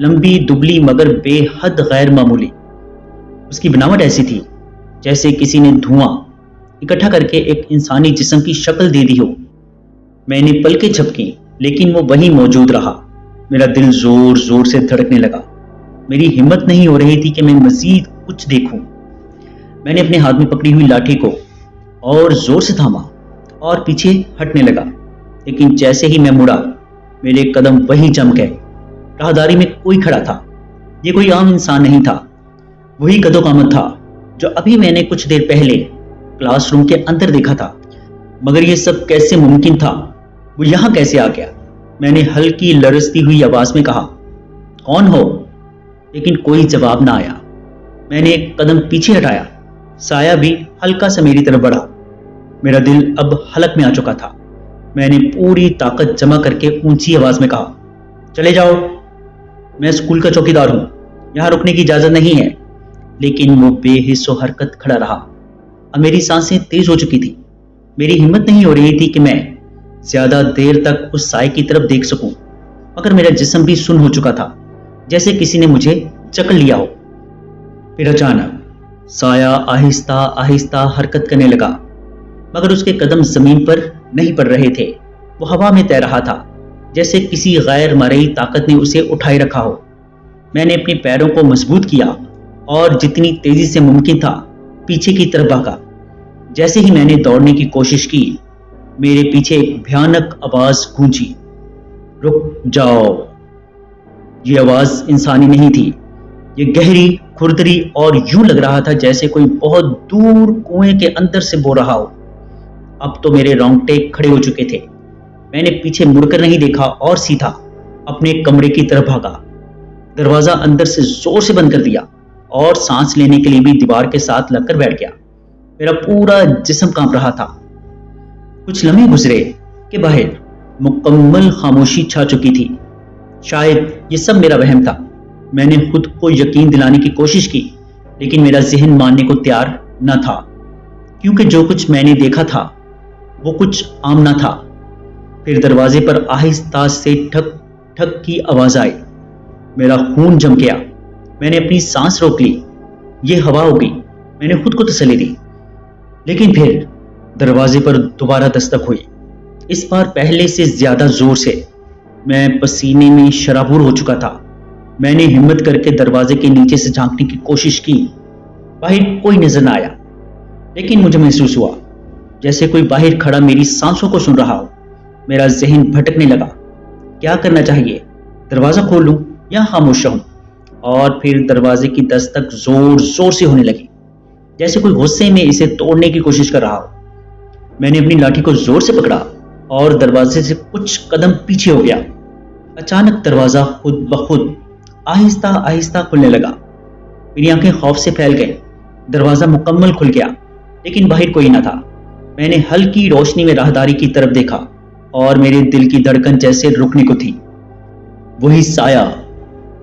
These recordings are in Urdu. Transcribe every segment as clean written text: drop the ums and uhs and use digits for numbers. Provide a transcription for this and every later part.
لمبی دبلی مگر بے حد غیر معمولی۔ اس کی بناوٹ ایسی تھی جیسے کسی نے دھواں اکٹھا کر کے ایک انسانی جسم کی شکل دے دی ہو۔ میں نے پلکیں جھپکیں لیکن وہ وہیں موجود رہا۔ میرا دل زور زور سے دھڑکنے لگا۔ میری ہمت نہیں ہو رہی تھی کہ میں مزید کچھ دیکھوں۔ میں نے اپنے ہاتھ میں پکڑی ہوئی لاٹھی کو اور زور سے تھاما اور پیچھے ہٹنے لگا، لیکن جیسے ہی میں مڑا میرے قدم وہیں جم گئے۔ راہداری میں کوئی کھڑا تھا۔ یہ کوئی عام انسان نہیں تھا، وہی قد و قامت تھا جو ابھی میں نے کچھ دیر پہلے کلاس روم کے اندر دیکھا تھا۔ مگر یہ سب کیسے ممکن تھا؟ وہ یہاں کیسے آ گیا؟ میں نے ہلکی لرزتی ہوئی آواز میں کہا، کون ہو؟ لیکن کوئی جواب نہ آیا۔ میں نے ایک قدم پیچھے ہٹایا، سایہ بھی ہلکا سا میری طرف بڑھا۔ میرا دل اب حلق میں آ چکا تھا۔ میں نے پوری طاقت جمع کر کے اونچی آواز میں کہا، چلے جاؤ، میں اسکول کا چوکیدار ہوں، یہاں رکنے کی اجازت نہیں ہے۔ لیکن وہ بے حس و حرکت کھڑا رہا۔ اب میری سانسیں تیز ہو چکی تھی۔ میری ہمت نہیں ہو رہی تھی کہ میں زیادہ دیر تک اس سائے کی طرف دیکھ سکوں، مگر میرا جسم بھی سن ہو چکا تھا، جیسے کسی نے مجھے جکڑ لیا ہو۔ پھر اچانک سایہ آہستہ آہستہ حرکت کرنے لگا، مگر اس کے قدم زمین پر نہیں پڑ رہے تھے، وہ ہوا میں تیر رہا تھا، جیسے کسی غیر مرئی طاقت نے اسے اٹھائے رکھا ہو۔ میں نے اپنے پیروں کو مضبوط کیا اور جتنی تیزی سے ممکن تھا پیچھے کی طرف بھاگا۔ جیسے ہی میں نے دوڑنے کی کوشش کی، میرے پیچھے ایک بھیانک آواز گونجی، رک جاؤ۔ یہ آواز انسانی نہیں تھی، یہ گہری، کھردری اور یوں لگ رہا تھا جیسے کوئی بہت دور کنویں کے اندر سے بول رہا ہو۔ اب تو میرے رونگٹے کھڑے ہو چکے تھے۔ میں نے پیچھے مڑ کر نہیں دیکھا اور سیدھا اپنے کمرے کی طرف بھاگا۔ دروازہ اندر سے زور سے بند کر دیا اور سانس لینے کے لیے بھی دیوار کے ساتھ لگ کر بیٹھ گیا۔ میرا پورا جسم کانپ رہا تھا۔ کچھ لمحے گزرے کہ باہر مکمل خاموشی چھا چکی تھی۔ شاید یہ سب میرا وہم تھا۔ میں نے خود کو یقین دلانے کی کوشش کی، لیکن میرا ذہن ماننے کو تیار نہ تھا، کیونکہ جو کچھ میں نے دیکھا تھا وہ کچھ عام نہ تھا۔ پھر دروازے پر آہستہ سے ٹھک ٹھک کی آواز آئی۔ میرا خون جم گیا۔ میں نے اپنی سانس روک لی۔ یہ ہوا ہو گئی، میں نے خود کو تسلی دی۔ لیکن پھر دروازے پر دوبارہ دستک ہوئی، اس بار پہلے سے زیادہ زور سے۔ میں پسینے میں شرابور ہو چکا تھا۔ میں نے ہمت کر کے دروازے کے نیچے سے جھانکنے کی کوشش کی۔ باہر کوئی نظر نہ آیا، لیکن مجھے محسوس ہوا جیسے کوئی باہر کھڑا میری سانسوں کو سن رہا ہو۔ میرا ذہن بھٹکنے لگا۔ کیا کرنا چاہیے؟ دروازہ کھول لوں یا خاموش رہوں؟ اور پھر دروازے کی دستک زور زور سے ہونے لگی، جیسے کوئی غصے میں اسے توڑنے کی کوشش کر رہا ہو۔ میں نے اپنی لاٹھی کو زور سے پکڑا اور دروازے سے کچھ قدم پیچھے ہو گیا۔ اچانک دروازہ خود بخود آہستہ آہستہ کھلنے لگا۔ میری آنکھیں خوف سے پھیل گئیں۔ دروازہ مکمل کھل گیا، لیکن باہر کوئی نہ تھا۔ میں نے ہلکی روشنی میں راہداری کی طرف دیکھا اور میرے دل کی دھڑکن جیسے رکنے کو تھی۔ وہی سایہ،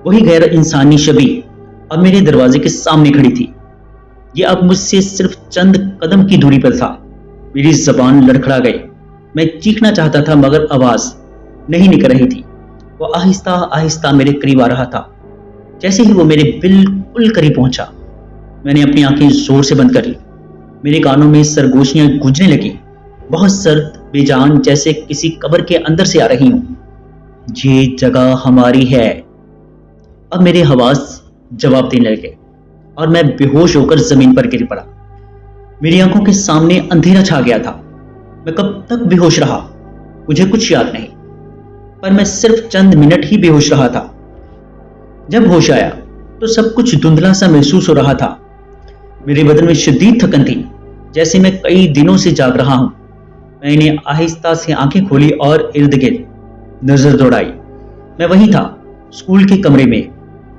وہی غیر انسانی شبیہ اب میرے دروازے کے سامنے کھڑی تھی۔ یہ اب مجھ سے صرف چند قدم کی دوری پر تھا۔ میری زبان لڑکھڑا گئی۔ میں چیخنا چاہتا تھا مگر آواز نہیں نکل رہی تھی۔ وہ آہستہ آہستہ میرے قریب آ رہا تھا۔ جیسے ہی وہ میرے بالکل قریب پہنچا، میں نے اپنی آنکھیں زور سے بند کر لی۔ میرے کانوں میں سرگوشیاں گونجنے لگیں، بہت سرد، بے جان، جیسے کسی قبر کے اندر سے آ رہی ہوں۔ یہ جگہ ہماری ہے، اب میرے حواس جواب دینے لگے اور میں بے ہوش ہو کر زمین پر گر پڑا۔ میری آنکھوں کے سامنے اندھیرا چھا گیا تھا۔ میں کب تک بے ہوش رہا مجھے کچھ یاد نہیں، پر میں صرف چند منٹ ہی بے ہوش رہا تھا۔ جب ہوش آیا تو سب کچھ دھندلا سا محسوس ہو رہا تھا۔ میرے بدن میں شدید تھکن تھی، جیسے میں کئی دنوں سے جاگ رہا ہوں۔ میں نے آہستہ سے آنکھیں کھولی اور ارد گرد نظر دوڑائی۔ میں وہی تھا، اسکول کے کمرے میں۔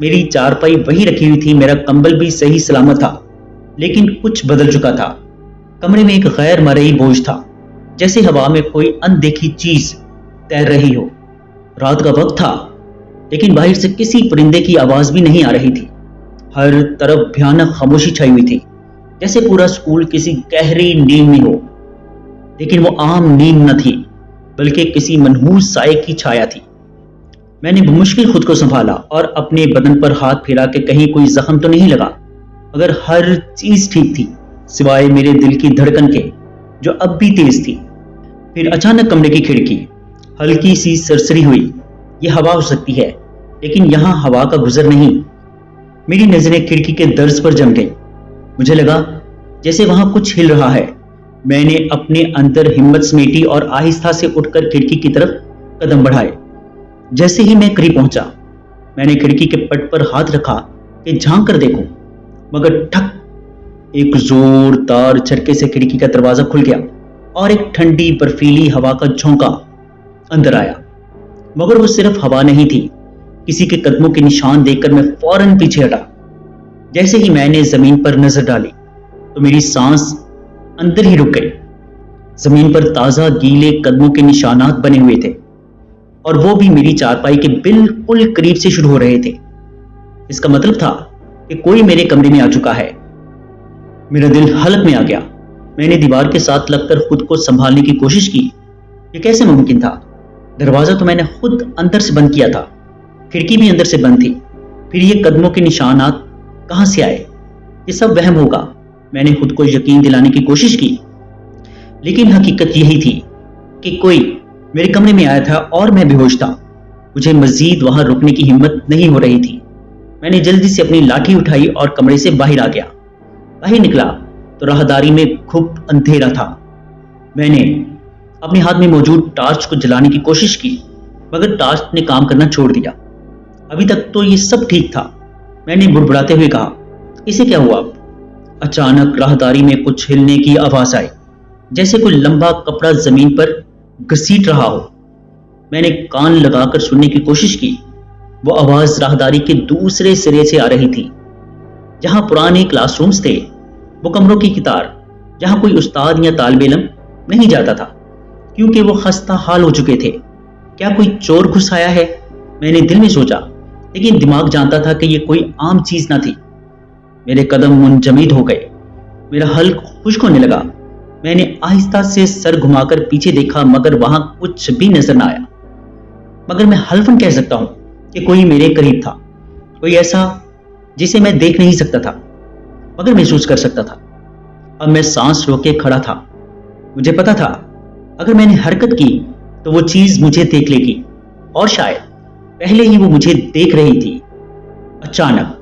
میری چارپائی وہی رکھی ہوئی تھی، میرا کمبل بھی صحیح سلامت تھا، لیکن کچھ بدل چکا تھا۔ کمرے میں ایک غیر مرئی بوجھ تھا، جیسے ہوا میں کوئی اندیکھی چیز تیر رہی ہو۔ رات کا وقت تھا، لیکن باہر سے کسی پرندے کی آواز بھی نہیں آ رہی تھی۔ ہر طرف بھیانک خاموشی چھائی ہوئی تھی، جیسے پورا اسکول کسی گہری نیند میں ہو۔ لیکن وہ عام نیند نہ تھی، بلکہ کسی منحوس سائے کی چھایا تھی۔ میں نے بمشکل خود کو سنبھالا اور اپنے بدن پر ہاتھ پھیرا کہ کہیں کوئی زخم تو نہیں لگا، مگر ہر چیز ٹھیک تھی سوائے میرے دل کی دھڑکن کے جو اب بھی تیز تھی۔ پھر اچانک کمرے کی کھڑکی ہلکی سی سرسری ہوئی۔ یہ ہوا ہو سکتی ہے لیکن یہاں ہوا کا گزر نہیں۔ میری نظریں کھڑکی کے درز پر جم گئیں۔ مجھے لگا جیسے وہاں کچھ ہل رہا ہے۔ میں نے اپنے اندر ہمت سمیٹی اور آہستہ سے اٹھ کر کھڑکی کی طرف قدم بڑھائے۔ جیسے ہی میں قریب پہنچا، میں نے کھڑکی کے پٹ پر ہاتھ رکھا کہ جھانک کر دیکھوں، مگر ٹھک، ایک زوردار جھٹکے سے کھڑکی کا دروازہ کھل گیا اور ایک ٹھنڈی برفیلی ہوا کا جھونکا اندر آیا۔ مگر وہ صرف ہوا نہیں تھی، کسی کے قدموں کے نشان دیکھ کر میں فوراً پیچھے ہٹا۔ جیسے ہی میں نے زمین پر نظر ڈالی تو میری سانس اندر ہی رک گئی۔ زمین پر تازہ گیلے قدموں کے نشانات بنے ہوئے تھے اور وہ بھی میری چارپائی کے بالکل قریب سے شروع ہو رہے تھے۔ اس کا مطلب تھا کہ کوئی میرے کمرے میں آ چکا ہے۔ میرا دل حلق میں آ گیا۔ میں نے دیوار کے ساتھ لگ کر خود کو سنبھالنے کی کوشش کی۔ یہ کیسے ممکن تھا؟ دروازہ تو میں نے خود اندر سے بند کیا تھا، کھڑکی بھی اندر سے بند تھی، پھر یہ قدموں کے نشانات کہاں سے آئے؟ یہ سب وہم ہوگا، میں نے خود کو یقین دلانے کی کوشش کی، لیکن حقیقت یہی تھی کہ کوئی میرے کمرے میں آیا تھا اور میں بے ہوش تھا۔ مجھے مزید وہاں رکنے کی ہمت نہیں ہو رہی تھی۔ میں نے جلدی سے اپنی لاٹھی اٹھائی اور کمرے سے باہر آ گیا۔ باہر نکلا تو راہداری میں گھپ اندھیرا تھا۔ میں نے اپنے ہاتھ میں موجود ٹارچ کو جلانے کی کوشش کی، مگر ٹارچ نے کام کرنا چھوڑ دیا۔ ابھی تک تو یہ سب ٹھیک تھا۔ میں نے بڑبڑاتے ہوئے کہا، اسے کیا ہوا؟ اچانک راہداری میں کچھ ہلنے کی آواز آئی، جیسے کوئی لمبا کپڑا زمین پر گھسیٹ رہا ہو۔ میں نے کان لگا کر سننے کی کوشش کی۔ وہ آواز راہداری کے دوسرے سرے سے آ رہی تھی، جہاں پرانے کلاس رومز تھے، وہ کمروں کی قطار جہاں کوئی استاد یا طالب علم نہیں جاتا تھا کیونکہ وہ خستہ حال ہو چکے تھے۔ کیا کوئی چور گھس آیا ہے؟ میں نے دل میں سوچا، لیکن دماغ جانتا تھا کہ یہ کوئی عام چیز نہ تھی۔ میرے قدم منجمد ہو گئے، میرا حلق خشک ہونے لگا۔ میں نے آہستہ سے سر گھما کر پیچھے دیکھا، مگر وہاں کچھ بھی نظر نہ آیا۔ مگر میں حلفاً کہہ سکتا ہوں کہ کوئی میرے قریب تھا، کوئی ایسا جسے میں دیکھ نہیں سکتا تھا مگر محسوس کر سکتا تھا۔ اب میں سانس روکے کھڑا تھا۔ مجھے پتا تھا اگر میں نے حرکت کی تو وہ چیز مجھے دیکھ لے گی، اور شاید پہلے ہی وہ مجھے دیکھ رہی تھی۔ اچانک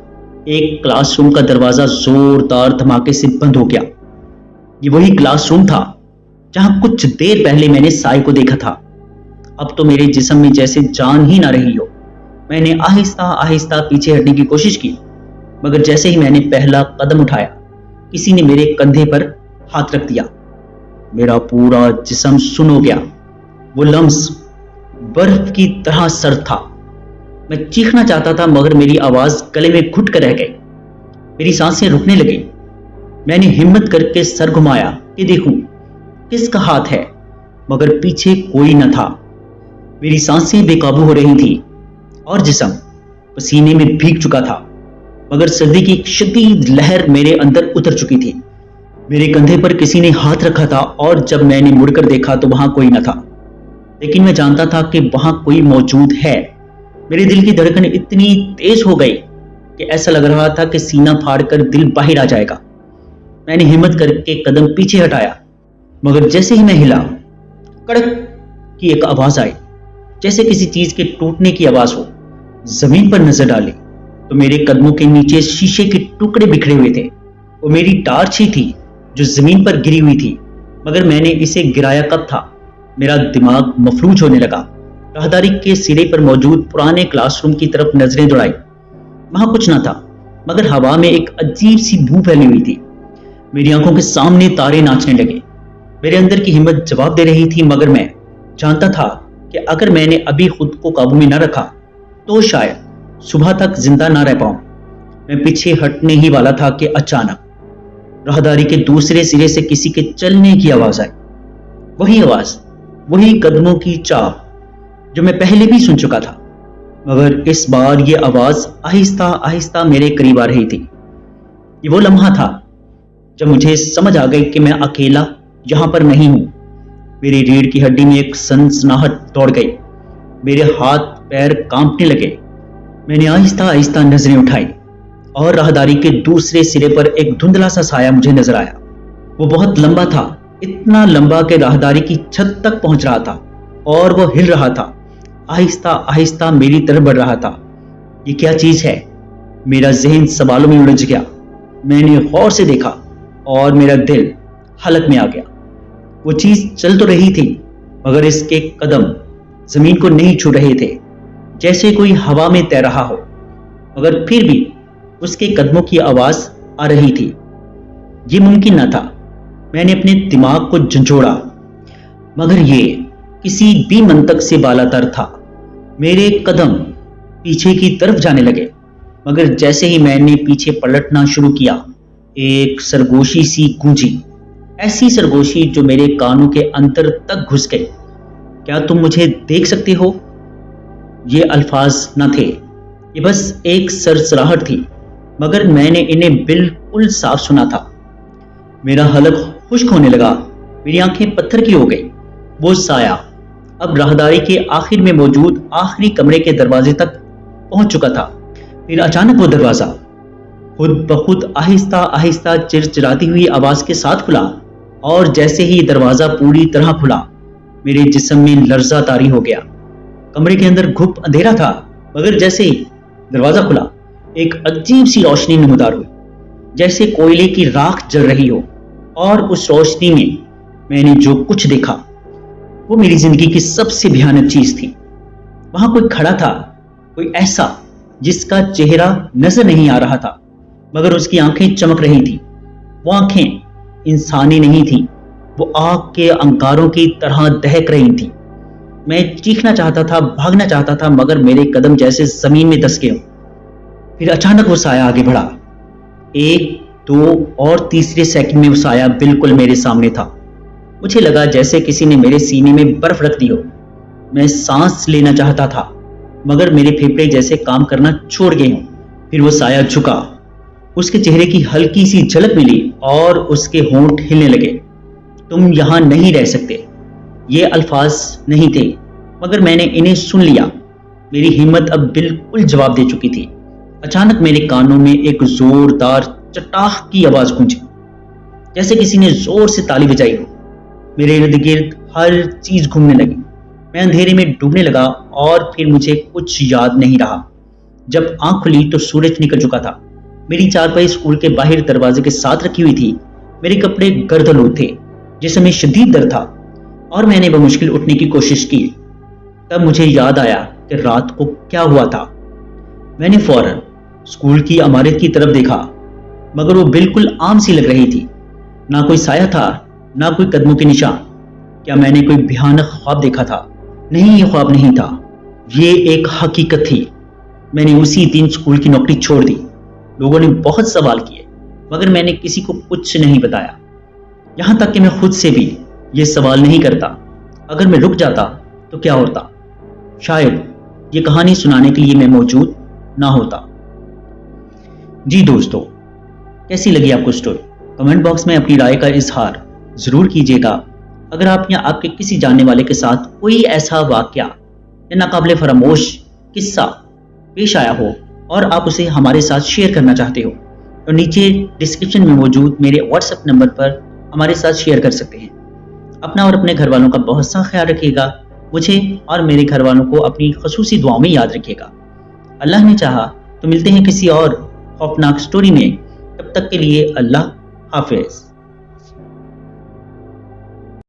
ایک کلاس روم کا دروازہ زوردار دھماکے سے بند ہو گیا۔ یہ وہی کلاس روم تھا جہاں کچھ دیر پہلے میں نے سائے کو دیکھا تھا۔ اب تو میرے جسم میں جیسے جان ہی نہ رہی ہو۔ میں نے آہستہ آہستہ پیچھے ہٹنے کی کوشش کی، مگر جیسے ہی میں نے پہلا قدم اٹھایا، کسی نے میرے کندھے پر ہاتھ رکھ دیا۔ میرا پورا جسم سن ہو گیا۔ وہ لمس برف کی طرح سرد تھا۔ میں چیخنا چاہتا تھا مگر میری آواز گلے میں گھٹ کر رہ گئی۔ میری سانسیں رکنے لگیں۔ میں نے ہمت کر کے سر گھمایا کہ دیکھوں کس کا ہاتھ ہے، مگر پیچھے کوئی نہ تھا۔ میری سانسیں بے قابو ہو رہی تھی اور جسم پسینے میں بھیگ چکا تھا، مگر سردی کی ایک شدید لہر میرے اندر اتر چکی تھی۔ میرے کندھے پر کسی نے ہاتھ رکھا تھا اور جب میں نے مڑ کر دیکھا تو وہاں کوئی نہ تھا، لیکن میں جانتا تھا کہ وہاں کوئی موجود ہے۔ میرے دل کی دھڑکن اتنی تیز ہو گئی کہ ایسا لگ رہا تھا کہ سینہ پھاڑ کر دل باہر آ جائے گا۔ میں نے ہمت کر کے قدم پیچھے ہٹایا، مگر جیسے ہی میں ہلا، کڑک کی ایک آواز آئی، جیسے کسی چیز کے ٹوٹنے کی آواز ہو۔ زمین پر نظر ڈالی تو میرے قدموں کے نیچے شیشے کے ٹکڑے بکھرے ہوئے تھے۔ وہ میری ٹارچ ہی تھی جو زمین پر گری ہوئی تھی، مگر میں نے اسے گرایا کب تھا؟ میرا دماغ مفلوج ہونے لگا۔ راہداری کے سرے پر موجود پرانے کلاس روم کی طرف نظریں دوڑائی۔ وہاں کچھ نہ تھا، مگر ہوا میں ایک عجیب سی بو پھیلی ہوئی تھی۔ میری آنکھوں کے سامنے تارے ناچنے لگے۔ میرے اندر کی ہمت جواب دے رہی تھی، مگر میں جانتا تھا کہ اگر میں نے ابھی خود کو قابو میں نہ رکھا تو شاید صبح تک زندہ نہ رہ پاؤں۔ میں پیچھے ہٹنے ہی والا تھا کہ اچانک راہداری کے دوسرے سرے سے کسی کے چلنے کی آواز آئی۔ وہی آواز، وہی قدموں کی چاپ جو میں پہلے بھی سن چکا تھا، مگر اس بار یہ آواز آہستہ آہستہ میرے قریب آ رہی تھی۔ یہ وہ لمحہ تھا جب مجھے سمجھ آ گئی کہ میں اکیلا یہاں پر نہیں ہوں۔ میری ریڑھ کی ہڈی میں ایک سنسناہٹ دوڑ گئی، میرے ہاتھ پیر کانپنے لگے۔ میں نے آہستہ آہستہ نظریں اٹھائی اور راہداری کے دوسرے سرے پر ایک دھندلا سا سایہ مجھے نظر آیا۔ وہ بہت لمبا تھا، اتنا لمبا کہ راہداری کی چھت تک پہنچ رہا تھا اور وہ ہل رہا تھا، آہستہ آہستہ میری طرف بڑھ رہا تھا۔ یہ کیا چیز ہے؟ میرا ذہن سوالوں میں الجھ گیا۔ میں نے غور سے دیکھا اور میرا دل حلق میں آ گیا۔ وہ چیز چل تو رہی تھی مگر اس کے قدم زمین کو نہیں چھو رہے تھے، جیسے کوئی ہوا میں تیر رہا ہو، مگر پھر بھی اس کے قدموں کی آواز آ رہی تھی۔ یہ ممکن نہ تھا۔ میں نے اپنے دماغ کو جھنجھوڑا مگر یہ کسی بھی منطق سے بالاتر تھا۔ میرے قدم پیچھے کی طرف جانے لگے مگر جیسے ہی میں نے پیچھے پلٹنا شروع کیا، ایک سرگوشی سی گونجی، ایسی سرگوشی جو میرے کانوں کے اندر تک گھس گئی۔ کیا تم مجھے دیکھ سکتے ہو؟ یہ الفاظ نہ تھے، یہ بس ایک سرسراہٹ تھی مگر میں نے انہیں بالکل صاف سنا تھا۔ میرا حلق خشک ہونے لگا، میری آنکھیں پتھر کی ہو گئی۔ وہ سایہ اب راہداری کے آخر میں موجود آخری کمرے کے دروازے تک پہنچ چکا تھا۔ پھر اچانک وہ دروازہ خود بخود آہستہ آہستہ چرچراتی ہوئی آواز کے ساتھ کھلا، اور جیسے ہی دروازہ پوری طرح کھلا میرے جسم میں لرزہ طاری ہو گیا۔ کمرے کے اندر گھپ اندھیرا تھا مگر جیسے ہی دروازہ کھلا ایک عجیب سی روشنی نمودار ہوئی، جیسے کوئلے کی راکھ جل رہی ہو، اور اس روشنی میں نے جو کچھ دیکھا وہ میری زندگی کی سب سے بھیانک چیز تھی۔ وہاں کوئی کھڑا تھا، کوئی ایسا جس کا چہرہ نظر نہیں آ رہا تھا مگر اس کی آنکھیں چمک رہی تھی۔ وہ آنکھیں انسانی نہیں تھیں، وہ آگ کے انگاروں کی طرح دہک رہی تھیں۔ میں چیخنا چاہتا تھا، بھاگنا چاہتا تھا مگر میرے قدم جیسے زمین میں دس گئے ہوں۔ پھر اچانک وہ سایہ آگے بڑھا۔ 1، 2 اور تیسرے سیکنڈ میں وہ سایہ بالکل میرے سامنے تھا۔ مجھے لگا جیسے کسی نے میرے سینے میں برف رکھ دی ہو۔ میں سانس لینا چاہتا تھا مگر میرے پھیپھڑے جیسے کام کرنا چھوڑ گئے ہوں۔ پھر وہ سایہ جھکا، اس کے چہرے کی ہلکی سی جھلک ملی اور اس کے ہونٹ ہلنے لگے۔ تم یہاں نہیں رہ سکتے۔ یہ الفاظ نہیں تھے مگر میں نے انہیں سن لیا۔ میری ہمت اب بالکل جواب دے چکی تھی۔ اچانک میرے کانوں میں ایک زوردار چٹاخ کی آواز گونجی، جیسے کسی نے زور سے تالی بجائی ہو۔ میرے ارد گرد ہر چیز گھومنے لگی، میں اندھیرے میں ڈوبنے لگا اور پھر مجھے کچھ یاد نہیں رہا۔ جب آنکھ کھلی تو سورج نکل چکا تھا۔ میری چارپائی اسکول کے باہر دروازے کے ساتھ رکھی ہوئی تھی۔ میرے کپڑے گرد آلود تھے، جسم میں شدید درد تھا اور میں نے بمشکل اٹھنے کی کوشش کی۔ تب مجھے یاد آیا کہ رات کو کیا ہوا تھا۔ میں نے فوراً اسکول کی عمارت کی طرف دیکھا مگر وہ بالکل عام سی لگ رہی تھی۔ نہ کوئی سایہ تھا، نہ کوئی قدموں کے نشان۔ کیا میں نے کوئی بھیانک خواب دیکھا تھا؟ نہیں، یہ خواب نہیں تھا، یہ ایک حقیقت تھی۔ میں نے اسی دن اسکول کی نوکری چھوڑ دی۔ لوگوں نے بہت سوال کیے مگر میں نے کسی کو کچھ نہیں بتایا، یہاں تک کہ میں خود سے بھی یہ سوال نہیں کرتا اگر میں رک جاتا تو کیا ہوتا؟ شاید یہ کہانی سنانے کے لیے میں موجود نہ ہوتا۔ جی دوستو، کیسی لگی آپ کو سٹوری؟ کمنٹ باکس میں اپنی رائے کا اظہار ضرور کیجیے گا۔ اگر آپ یا آپ کے کسی جاننے والے کے ساتھ کوئی ایسا واقعہ یا ناقابل فراموش قصہ پیش آیا ہو اور آپ اسے ہمارے ساتھ شیئر کرنا چاہتے ہو تو نیچے ڈسکرپشن میں موجود میرے واٹس ایپ نمبر پر ہمارے ساتھ شیئر کر سکتے ہیں۔ اپنا اور اپنے گھر والوں کا بہت سا خیال رکھیے گا۔ مجھے اور میرے گھر والوں کو اپنی خصوصی دعاؤں میں یاد رکھیے گا۔ اللہ نے چاہا تو ملتے ہیں کسی اور خوفناک سٹوری میں، تب تک کے لیے اللہ حافظ۔